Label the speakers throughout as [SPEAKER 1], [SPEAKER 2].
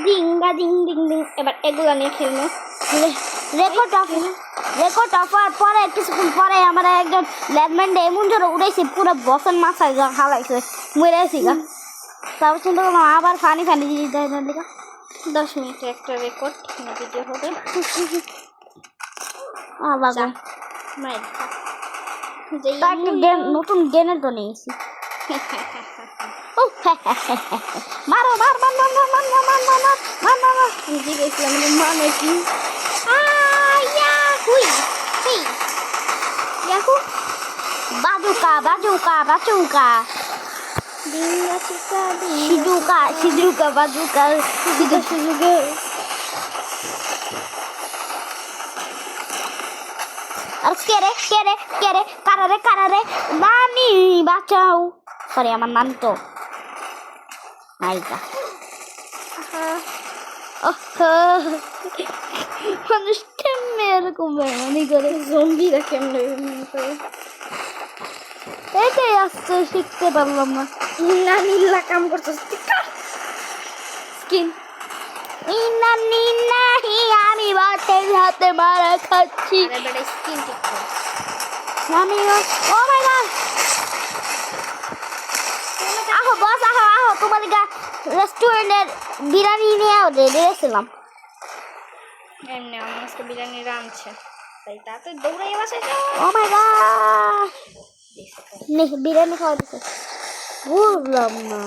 [SPEAKER 1] ডিঙ্গা ding ding ding. এবার এগুলো নিয়ে খেলবো।
[SPEAKER 2] রেকর্ড অফার পরে কিছুক্ষণ পরে আমার একজন ল্যান্ডম্যান এমন জোরে উড়াইছে পুরো বসের মাথায় হালাইছে মরেছি গা। তারপর চিন্তা করলাম আবার ফানি জিনিস দেয় না দিকা
[SPEAKER 1] 10 মিনিটের একটা রেকর্ড ভিডিও হবে।
[SPEAKER 2] আবার
[SPEAKER 1] মাইর
[SPEAKER 2] নতুন গেনের তো নিয়েছি। মারো মার মার মার মার মার মার মার মার মার মার মার
[SPEAKER 1] জিজ্ঞেসলাম মানে কি
[SPEAKER 2] ইয়াহু বাজুকা বাজুকা বাজুকা
[SPEAKER 1] ডিঙ্গা চিকা
[SPEAKER 2] সিজুকা সিজুকা বাজুকা
[SPEAKER 1] সিজুকা।
[SPEAKER 2] আর কে রে কারারে নানি বাঁচাও। সরি আমার নাম তো নায়িকা। মানুষ কেমনে এরকম বেমানি করে
[SPEAKER 1] জম্বিরা কেমনে করে
[SPEAKER 2] এটাই আসতে শিখতে পারলাম না।
[SPEAKER 1] ইন্না নীলা কাম করছো স্কিন
[SPEAKER 2] ইন্না নিন্না আমি বাটের হাতে মারা খাচ্ছি।
[SPEAKER 1] স্কিন ঠিক করে
[SPEAKER 2] আমি ও মাই গড আহো বস আহো তোমার রেস্টুরেন্টের বিরিয়ানি নিয়ে দিয়েছিলাম।
[SPEAKER 1] এমনি আমার আজকে বিরিয়ানি রাঁধছে তাই তাতে দৌড়াই বাসায়
[SPEAKER 2] ও মাই গড নে বিরিয়ানি খাওয়া দিছে বুঝলাম না।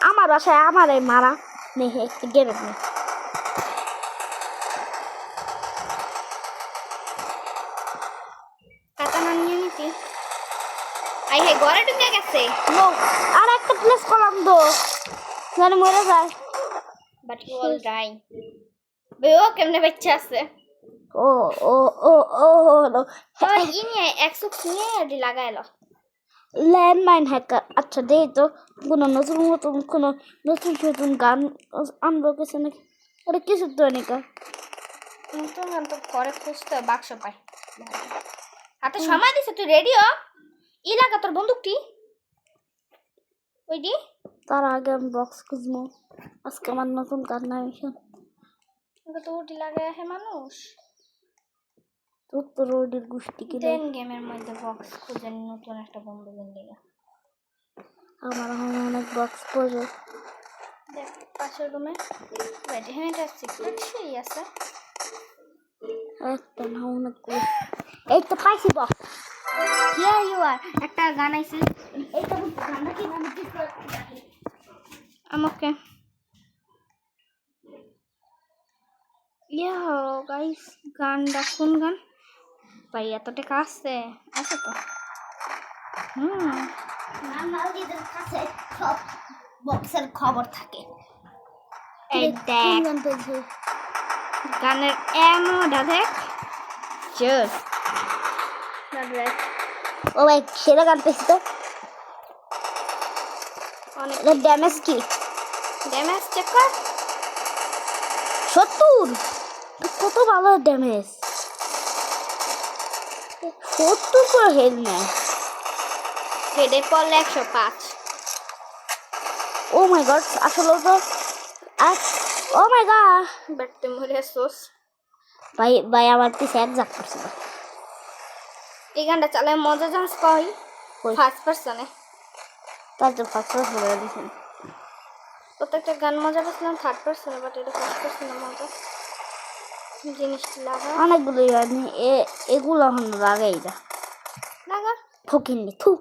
[SPEAKER 2] আমার বাসায় আমারে মারা নে একটু গেমে নে
[SPEAKER 1] কাতানা নিয়ে নিতি আই হে ঘরে ঢুকে গেছে
[SPEAKER 2] নো আর একটা প্লেস করলাম তো জানি মরে যায়।
[SPEAKER 1] বাট ইউ অল ডাই বেও কেমনে বাচ্চা আছে
[SPEAKER 2] ও ও ও ও নো
[SPEAKER 1] তো ই নিয়ে 100 নিয়ে এডি লাগাইলো
[SPEAKER 2] ল্যান্ডমাইন হ্যাকার। আচ্ছা দেই তো কোনো নতুন গান আনবো কিছু নাকি ওটা কিছু তো নাকি
[SPEAKER 1] নতুন গান তো ঘরে খুঁজতে বাক্স পাই হাতে সময় দিছে তুই রেডি হ ই লাগা তোর বন্দুকটি ওইডি
[SPEAKER 2] তার আগে আমি বক্স খুঁজবো আজকে আমার নতুন গান নাই
[SPEAKER 1] ওটা তো ওটি লাগায় হে মানুষ
[SPEAKER 2] তোর তো রোডের গোষ্ঠী কিনে
[SPEAKER 1] দেন গেমের মধ্যে বক্স খুঁজে নতুন একটা বন্দুক কিনলে
[SPEAKER 2] আমার এখন অনেক বক্স প্রয়োজন।
[SPEAKER 1] দেখ পাশের রুমে ওইটি হ্যাঁ এটা সিক্রেট সেই আছে
[SPEAKER 2] একটা না অনেক এই তো পাইছি বক্স।
[SPEAKER 1] হিয়ার ইউ আর একটা গান আইছে এইটা গানটা কি আমি ঠিক করে আমাকে ইয়া গাইস গানটা কোন গান ভাই এত টাকা আছে তো
[SPEAKER 2] নানাদের কাছে সব বক্সের খবর থাকে।
[SPEAKER 1] এই দেখ
[SPEAKER 2] গান পেয়েছে
[SPEAKER 1] গানের এমনটা দেখ জোস দেখ
[SPEAKER 2] ও ভাই সেরা গান পেয়েছি তো
[SPEAKER 1] অনেক
[SPEAKER 2] ড্যামেজ কি
[SPEAKER 1] ড্যামেজ চেক কর
[SPEAKER 2] 70 কত ভালো ড্যামেজ 70 করে হেড নেয়
[SPEAKER 1] হেডে পড়লে 105
[SPEAKER 2] ও মাই গড আসলে তো ও মাই গড
[SPEAKER 1] বাট তুই মরে সোস
[SPEAKER 2] ভাই আমার পিছে এক জাক করছিল।
[SPEAKER 1] এই গানটা চালায় মজা জানস কই ফার্স্ট পারসনে
[SPEAKER 2] তাই তো ফার্স্ট হয়ে দিয়েছেন
[SPEAKER 1] প্রত্যেকটা গান মজা পেয়েছিলাম থার্ড পারসনে বাট এটা ফার্স্ট পারসনে মজা জিনিসটা লাগা
[SPEAKER 2] অনেকগুলো গান এগুলো এখন লাগাই যা
[SPEAKER 1] লাগা
[SPEAKER 2] ফকিনি থু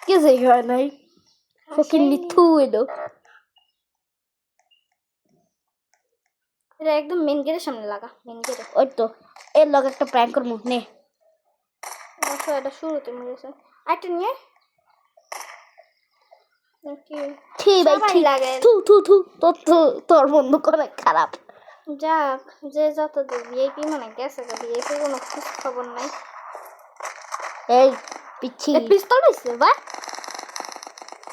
[SPEAKER 2] কিছু হয় নাই ফকিনি থু এলো
[SPEAKER 1] এটা একদম মেন গেটের সামনে লাগা মেন গেটে
[SPEAKER 2] ওই তো এর লগে একটা প্র্যাঙ্ক করবো নে
[SPEAKER 1] দেখো এটা শুরুতে মরেছে আরেকটা নিয়ে
[SPEAKER 2] ঠিক ভাই ঠিক
[SPEAKER 1] লাগে
[SPEAKER 2] থু থু থু তোর বন্ধু করে খারাপ
[SPEAKER 1] যাক যে যত দূর ভিআইপি মানে গেছে ভিআইপি কোনো খোঁজ খবর নাই
[SPEAKER 2] এই পিচ্ছি
[SPEAKER 1] পিস্তল পাইছে বা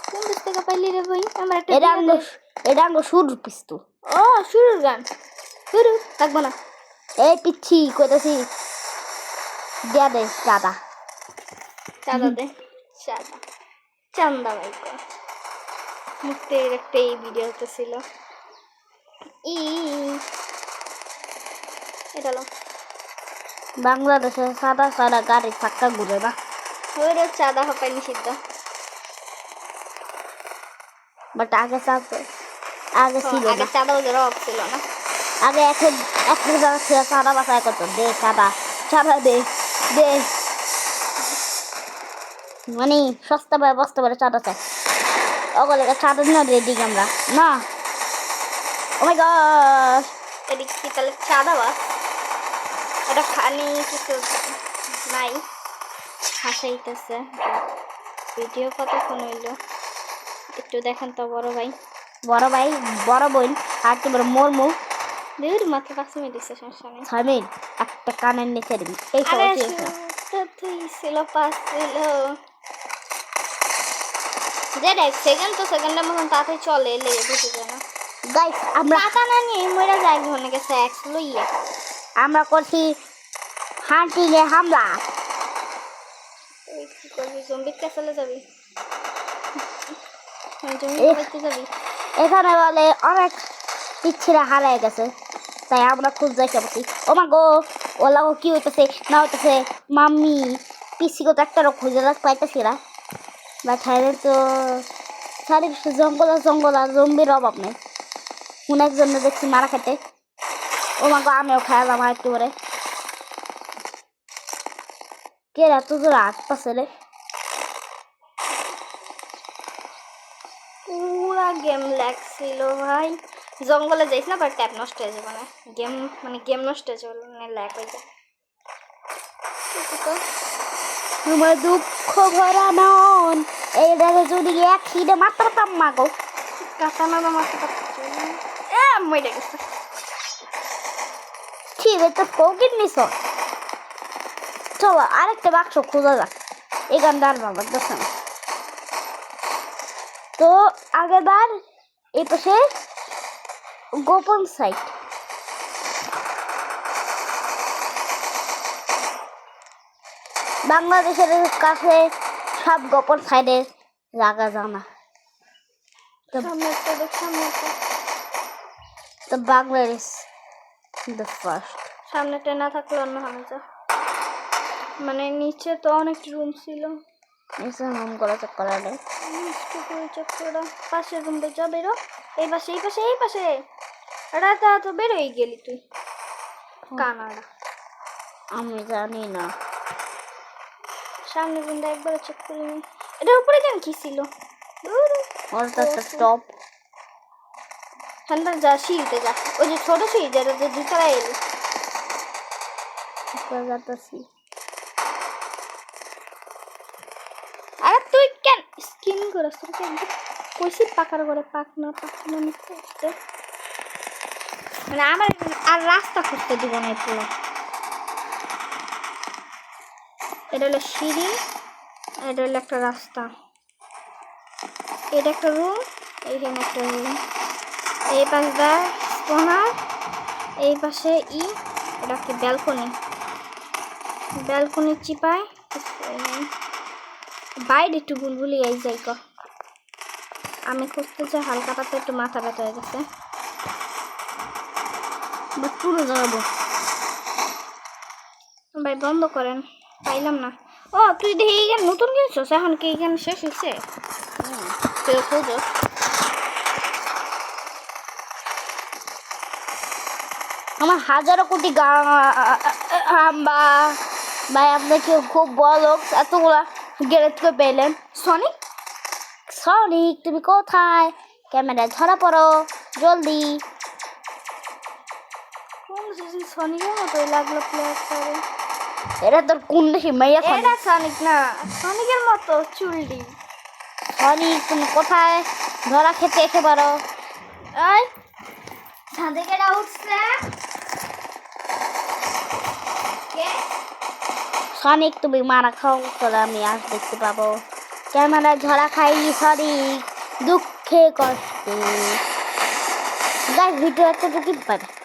[SPEAKER 1] কোন দেশ থেকে পাইলি রে ভাই আমার একটা
[SPEAKER 2] এটা আঙ্গ শুরু পিস্তল
[SPEAKER 1] ও শুরুর গান শুরু থাকবো না
[SPEAKER 2] এই পিচ্ছি কইতাছি দিয়া দে দাদা
[SPEAKER 1] চাঁদা দে চাঁদা চান্দা ভাই কর মুক্তির একটা এই ভিডিওতে ছিল এটা লো
[SPEAKER 2] বাংলাদেশে সাদা সাদা গাড়ির চাক্কা ঘুরে না
[SPEAKER 1] ওইটা চাঁদা হপায় নিষিদ্ধ
[SPEAKER 2] বাট আগে আগে ছিল
[SPEAKER 1] আগে
[SPEAKER 2] না
[SPEAKER 1] চাঁদা ওদের অফ ছিল না
[SPEAKER 2] আগে এখন এখন যারা ছিল সাদা বাসায় করতো দে সাদা সাদা দে দে মানে সস্তা পায় বস্তা করে চাঁদা চাই ওগুলো চাঁদা না রেডি আমরা না ও মাই গড
[SPEAKER 1] এদিক কি তাহলে চাঁদা বাস এটা খানি কিছু নাই হাসাইতেছে ভিডিও কতক্ষণ হইলো একটু দেখেন তো বড় ভাই
[SPEAKER 2] বড় বোন আর কি বড় মোর মুখ
[SPEAKER 1] দূর মাত্র 5 মিনিট দিচ্ছে সমস্যা নেই
[SPEAKER 2] 6 মিনিট একটা কানের নিচে দিবি এই
[SPEAKER 1] আরে
[SPEAKER 2] সব
[SPEAKER 1] তুই ছিল পাস ছিল যে দেখ সেকেন্ড তো সেকেন্ডের মতন তাড়াতাড়ি চলে লেগে বুঝে যায় না
[SPEAKER 2] গাইস আমরা
[SPEAKER 1] টাকা না নিয়ে মরে যায় ঘনে গেছে এক্স লইয়া
[SPEAKER 2] আমরা করছি হান্টিং এ হামলা
[SPEAKER 1] তুই কি করবি জম্বির কাছে যাবি জম্বি করতে যাবি
[SPEAKER 2] এখানে বলে অনেক পিচ্ছিরা হারায় গেছে তাই আমরা খুঁজ যাইতে পারছি ও মা গো ওলা গো কি হইতেছে না হইতেছে মাম্মি পিসি তো একটারও খুঁজে রাখ পাইতেছি না বা খাইলে তো চারিপাশে জঙ্গল আর জম্বির অভাব নেই কোন একজন দেখছি মারা খেতে ও মা গো আমিও খাইলাম আর একটু করে কে এত জোর আসতেছে রে
[SPEAKER 1] পুরা গেম লাগছিল ভাই জঙ্গলে যাইস না বাট ট্যাপ নষ্ট হয়ে যাবে না গেম নষ্ট হয়ে যাবে মানে ল্যাগ হয়ে যাবে
[SPEAKER 2] তোমার দুঃখ ভরা মন এই দেখে যদি এক হিটে মারতাম মা গো
[SPEAKER 1] কাটানা মারতে পারছি মরে গেছে
[SPEAKER 2] ঠিক আছে পকেট নিস চলো আরেকটা বাক্স খোঁজা যাক এই গানটা আর বাবার দেখছে না তো আগেবার এই পাশে গোপন সাইট বাংলাদেশের কাছে সব গোপন সাইডে জায়গা জানা তো বাংলাদেশ দ্য ফার্স্ট
[SPEAKER 1] সামনেটা না থাকলে অন্য হবে যা মানে নিচে তো অনেক রুম ছিল
[SPEAKER 2] নিচে হোম করা চেক করা নেই
[SPEAKER 1] পাশের রুমটা যা বেরো এই পাশে রাতা তো বেরোই গেলি তুই কানাডা
[SPEAKER 2] আমি জানি না
[SPEAKER 1] সামনের রুমটা একবার চেক করে নি এটার উপরে কেন কি ছিল
[SPEAKER 2] ওটা একটা টপ
[SPEAKER 1] ঠান্ডা যা শিলতে যা ওই যে ছোট শিল যেটা যে দুতলা এলি
[SPEAKER 2] যাচ্ছি
[SPEAKER 1] আরে তুই কেন স্কিন করিস তোর কেন কইছি পাকার করে পাক না নিতে মানে আমার আর রাস্তা খুঁজতে দিব না পুরো এটা হলো সিঁড়ি এটা হলো একটা রাস্তা এটা একটা রুম এইখানে একটা রুম এই পাশটা স্পনার এই পাশে এটা কি ব্যালকনি চিপায় বাইরে একটু বুলবুলি এই যাই ক আমি খুঁজতে চাই হালকা পাতে একটু মাথা ব্যথা হয়ে গেছে বা পুরো যাবো ভাই বন্ধ করেন পাইলাম না ও তুই দেখি এই গান নতুন কিনছিস এখন কি এই গান শেষ হয়েছে তুই খোঁজো
[SPEAKER 2] আমার হাজারো কোটি হাম্বা ভাই আপনি কি খুব বড় লোক এতগুলা গ্যারেজ করে পেলেন সনিক তুমি কোথায় ক্যামেরায় ধরা পড়ো জলদি
[SPEAKER 1] কোন সনিকের মতো লাগলো প্লেয়ার করে
[SPEAKER 2] এটা তোর কোন দেশি মাইয়া
[SPEAKER 1] এটা সনিক না সনিকের মতো চুলডি
[SPEAKER 2] সনিক তুমি কোথায় ধরা খেতে এসে পারো
[SPEAKER 1] এই ছাদে কেডা উঠছে কে
[SPEAKER 2] সনিক তুমি মারা খাও তাহলে আমি আজ দেখতে পাবো ক্যামেরায় ধরা খাই সনিক দুঃখে কষ্টে গাইস ভিডিও একটা ঢুকি পাবে